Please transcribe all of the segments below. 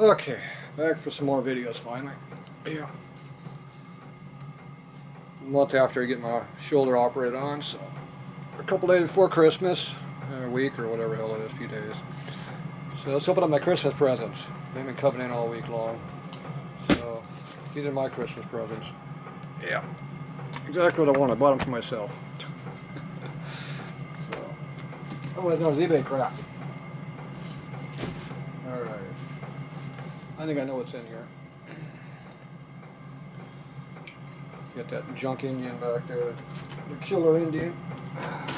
Okay, back for some more videos finally. Yeah. A month after I get my shoulder operated on, so a couple days before Christmas, a week or whatever hell it is, a few days. So let's open up my Christmas presents. They've been coming in all week long. So these are my Christmas presents. Yeah. Exactly what I wanted. I bought them for myself. So, oh, that was eBay crap. Alright. I think I know what's in here. Got that junk Indian back there, the killer Indian. Alright.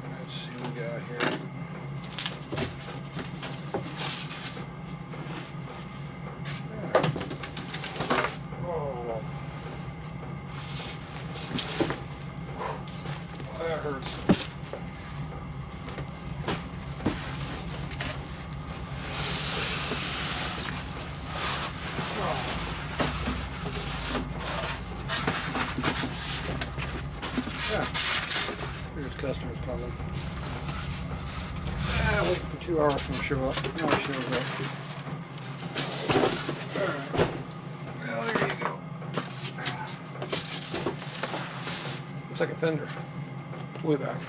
Let's see what we got here. Oh. That hurts. Yeah, here's customers coming. Waiting for 2 hours for them to show up. Now it shows up. Alright. Well, there you go. Looks like a Fender. Way back.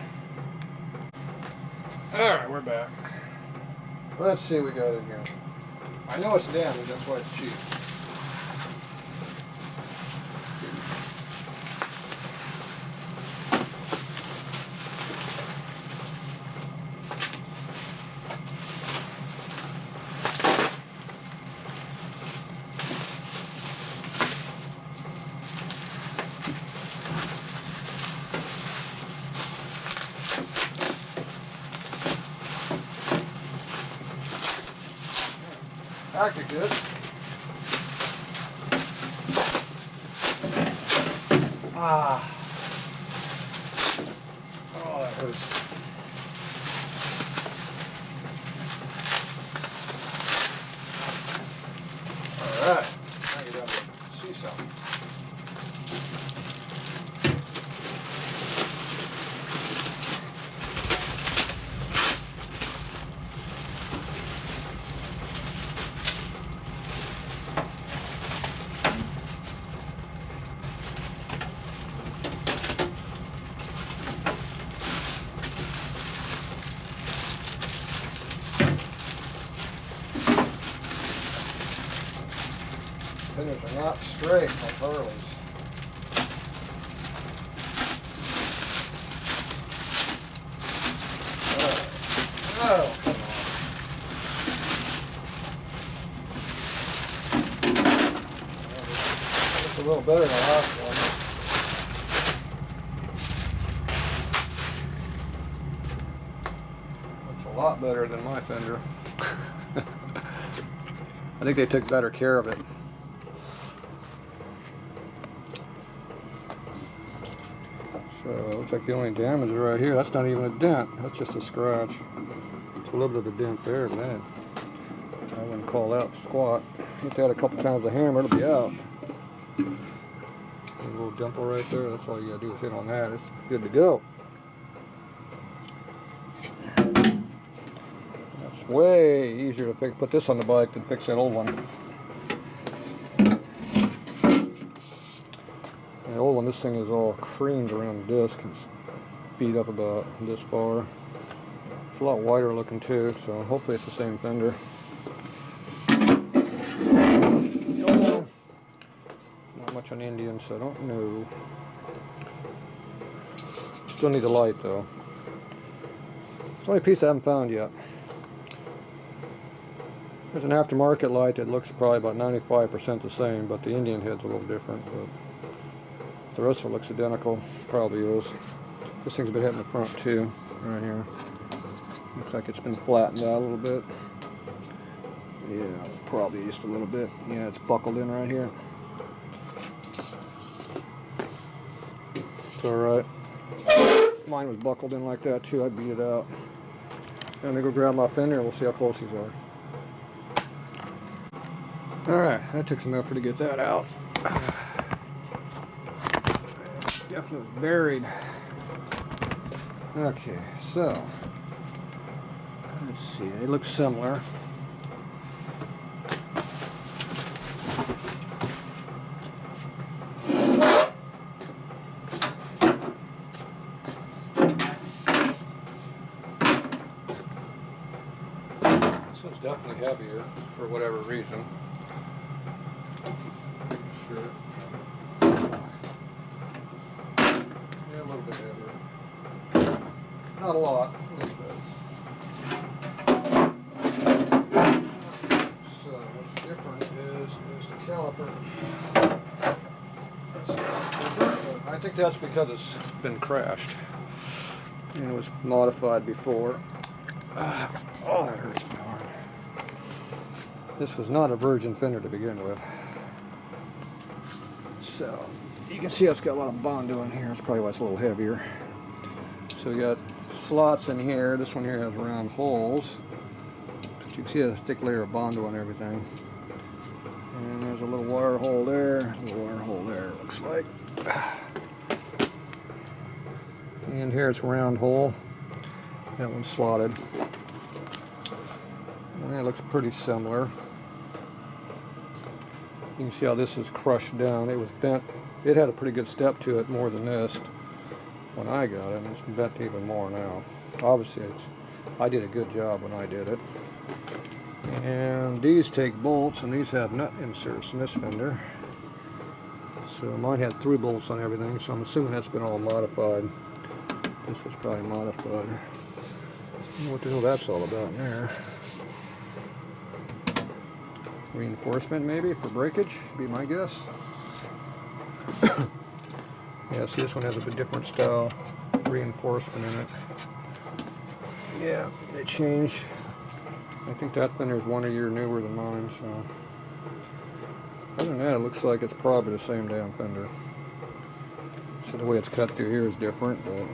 Alright, we're back. Let's see what we got in here. I know it's damaged, that's why it's cheap. Acted good. Ah. Oh, that hurts. Alright. Now you're down to see something. Fenders are not straight like Harley's. Oh, come on. It's a little better than the last one. It's a lot better than my Fender. I think they took better care of it. So it looks like the only damage is right here. That's not even a dent. That's just a scratch. It's a little bit of a dent there, but man, I wouldn't call that squat. Hit that a couple times with a hammer, it'll be out. A little dimple right there. That's all you gotta do is hit on that. It's good to go. That's way easier to put this on the bike than fix that old one. The old one, this thing is all creamed around the disc. It's beat up about this far. It's a lot wider looking too, so hopefully it's the same fender. Not much on Indian, so I don't know. Still need the light though. It's the only piece I haven't found yet. There's an aftermarket light that looks probably about 95% the same, but the Indian head's a little different. But the rest of it looks identical. Probably is. This thing's been hitting the front too, right here. Looks like it's been flattened out a little bit. Yeah, probably just a little bit. Yeah, it's buckled in right here. It's alright. Mine was buckled in like that too. I beat it out. Let me go grab my Fender and we'll see how close these are. Alright, that took some effort to get that out. Definitely was buried. Okay, so let's see. They look similar. This one's definitely heavier for whatever reason. Sure. Yeah, a little bit heavier. Not a lot, a little bit. So what's different is the caliper. I think that's because it's been crashed. And it was modified before. Oh, that hurts my arm. This was not a virgin fender to begin with. So you can see it's got a lot of Bondo in here. That's probably why it's a little heavier. So we got slots in here. This one here has round holes. But you can see a thick layer of Bondo and everything. And there's a little wire hole there. A little wire hole there, it looks like. And here it's a round hole. That one's slotted. And that looks pretty similar. You can see how this is crushed down. It was bent. It had a pretty good step to it, more than this when I got it. And it's bent even more now. Obviously, I did a good job when I did it. And these take bolts, and these have nut inserts in this fender. So mine had 3 bolts on everything, so I'm assuming that's been all modified. This was probably modified. I don't know what the hell that's all about in there. Reinforcement maybe for breakage, be my guess. Yeah, see, this one has a bit different style reinforcement in it. Yeah, they changed. I think that fender is 1 year newer than mine, so. Other than that, it looks like it's probably the same damn fender. So the way it's cut through here is different, but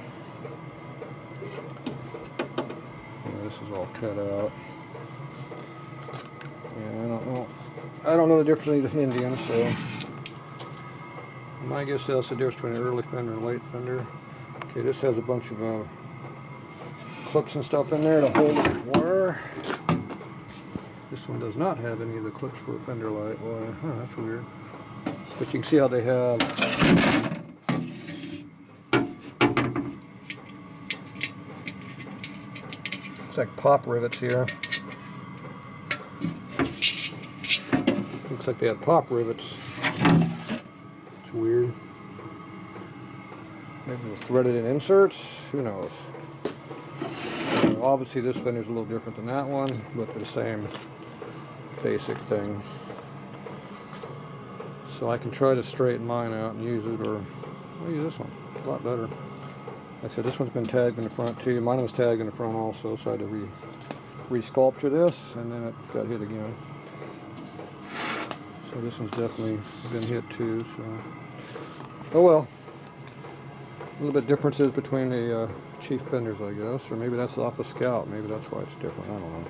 yeah, this is all cut out. Yeah, I don't know the difference between the Indian, so my guess that's the difference between an early fender and a late fender. Okay, this has a bunch of clips and stuff in there to hold the wire. This one does not have any of the clips for a fender light wire. Huh, that's weird. But you can see how they have it's like pop rivets here. Looks like they have pop rivets. It's weird. Maybe they're threaded in inserts. Who knows? Obviously this fender is a little different than that one, but they're the same basic thing. So I can try to straighten mine out and use it, or I'll use this one. A lot better. Like I said, this one's been tagged in the front too. Mine was tagged in the front also, so I had to re-sculpture this, and then it got hit again. So this one's definitely been hit too, so. Oh well. A little bit differences between the Chief fenders, I guess, or maybe that's off the Scout. Maybe that's why it's different. I don't know.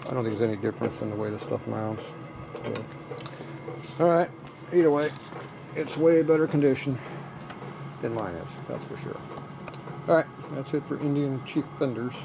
I don't think there's any difference in the way this stuff mounts. So. All right. Either way, it's way better condition than mine is. That's for sure. All right. That's it for Indian Chief fenders.